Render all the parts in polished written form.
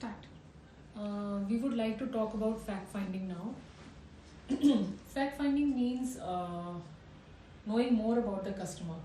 Start. We would like to talk about fact finding now. Fact finding means knowing more about the customer.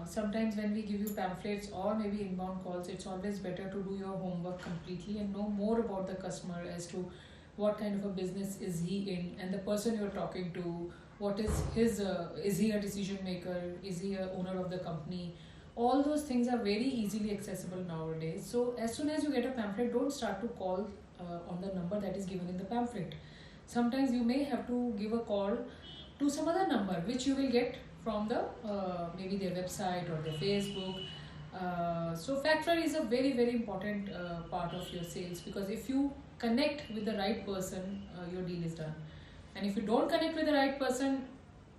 Sometimes when we give you pamphlets or maybe inbound calls, it's always better to do your homework completely and know more about the customer as to what kind of a business is he in, and the person you're talking to, what is his, is he a decision maker, is he a owner of the company. All those things are very easily accessible nowadays. So as soon as you get a pamphlet, don't start to call on the number that is given in the pamphlet. Sometimes you may have to give a call to some other number which you will get from the maybe their website or their Facebook. So fact find is a very important part of your sales, because if you connect with the right person, your deal is done. And if you don't connect with the right person,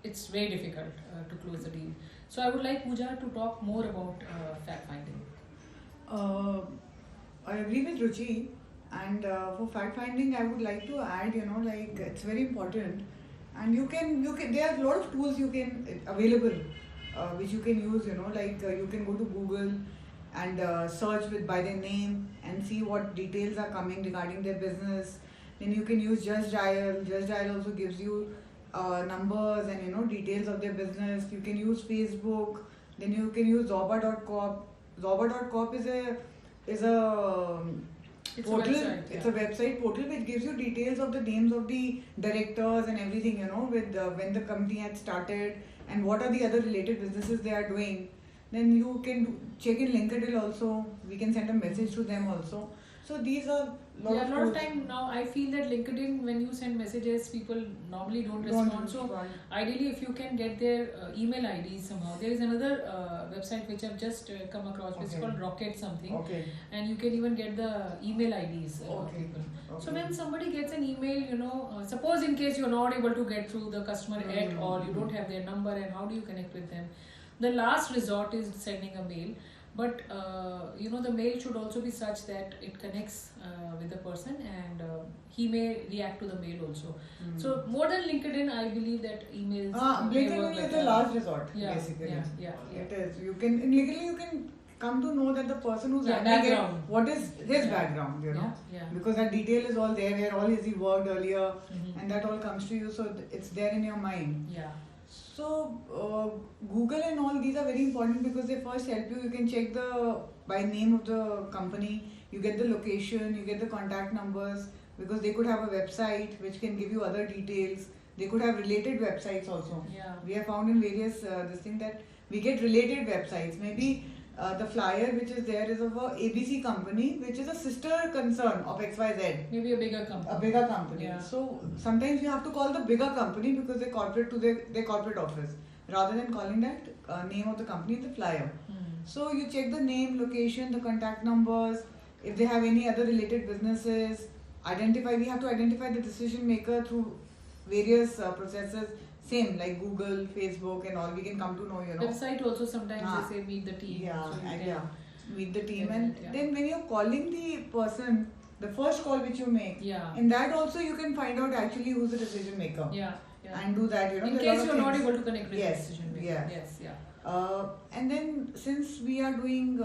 it's very difficult to close the deal. So I would like Pooja to talk more about fact finding. I agree with Ruchi, and for fact finding, I would like to add, like it's very important, and you can there are a lot of tools you can available, which you can use. Like you can go to Google and search by their name and see what details are coming regarding their business. Then you can use Just Dial. Just Dial also gives you numbers and details of their business. You can use Facebook. Then you can use Zoba.coop. Zoba.coop is a It's portal. a website, It's a website portal which gives you details of the names of the directors and everything. With when the company had started and what are the other related businesses they are doing. Then you can check in LinkedIn also. We can send a message to them also. So these are A lot of time now I feel that LinkedIn, when you send messages, people normally don't respond. So ideally, if you can get their email IDs somehow. There is another website which I've just come across. It's called Rocket something. Okay. And you can even get the email IDs of people. So when somebody gets an email, suppose in case you're not able to get through the customer at all, you don't have their number, and how do you connect with them? The last resort is sending a mail. But the mail should also be such that it connects with the person, and he may react to the mail also. So more than LinkedIn, I believe that emails. LinkedIn is the last resort, basically. Yeah. It is. You can in LinkedIn you can come to know that the person who's background. What is his background, because that detail is all there. Where all has he worked earlier, and that all comes to you. So it's there in your mind. Yeah. So Google and all these are very important because they first help you. You can check by name of the company. You get the location. You get the contact numbers, because they could have a website which can give you other details. They could have related websites also. Yeah. We have found in various this thing that we get related websites. Maybe the flyer which is there is of a ABC company, which is a sister concern of XYZ. Maybe a bigger company. A bigger company. Yeah. So sometimes you have to call the bigger company because they're corporate to their corporate office, rather than calling that name of the company in the flyer. So you check the name, location, the contact numbers. If they have any other related businesses, we have to identify the decision maker through various processes. Same like Google, Facebook and all, we can come to know, Website also sometimes they say meet the team. Yeah, meet the team. And then when you're calling the person, the first call which you make, in that also you can find out actually who's the decision maker. Yeah. And do that, In case you're not able to connect with the decision maker. Yes. And then since we are doing,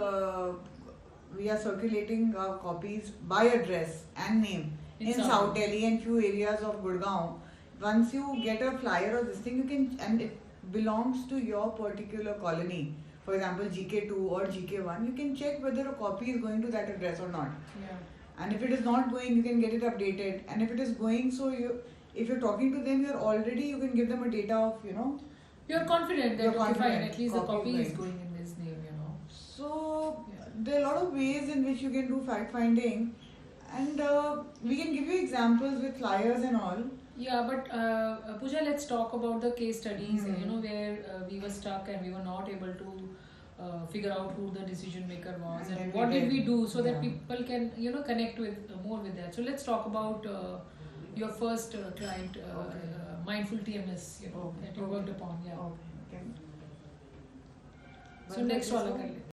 we are circulating copies by address and name in South Delhi and few areas of Gurgaon. Once you get a flyer or this thing, you can, and it belongs to your particular colony. For example, GK2 or GK1, you can check whether a copy is going to that address or not. Yeah. And if it is not going, you can get it updated. And if it is going, if you're talking to them, you can give them a data of, You're confident that at least the copy going. is going in this name, So there are a lot of ways in which you can do fact finding, and we can give you examples with flyers and all. Yeah, but Pooja, let's talk about the case studies, where we were stuck and we were not able to figure out who the decision maker was, and what did we do so that people can, connect with more with that. So let's talk about your first client, Mindful TMS, that you worked upon. Yeah. Okay. So next one.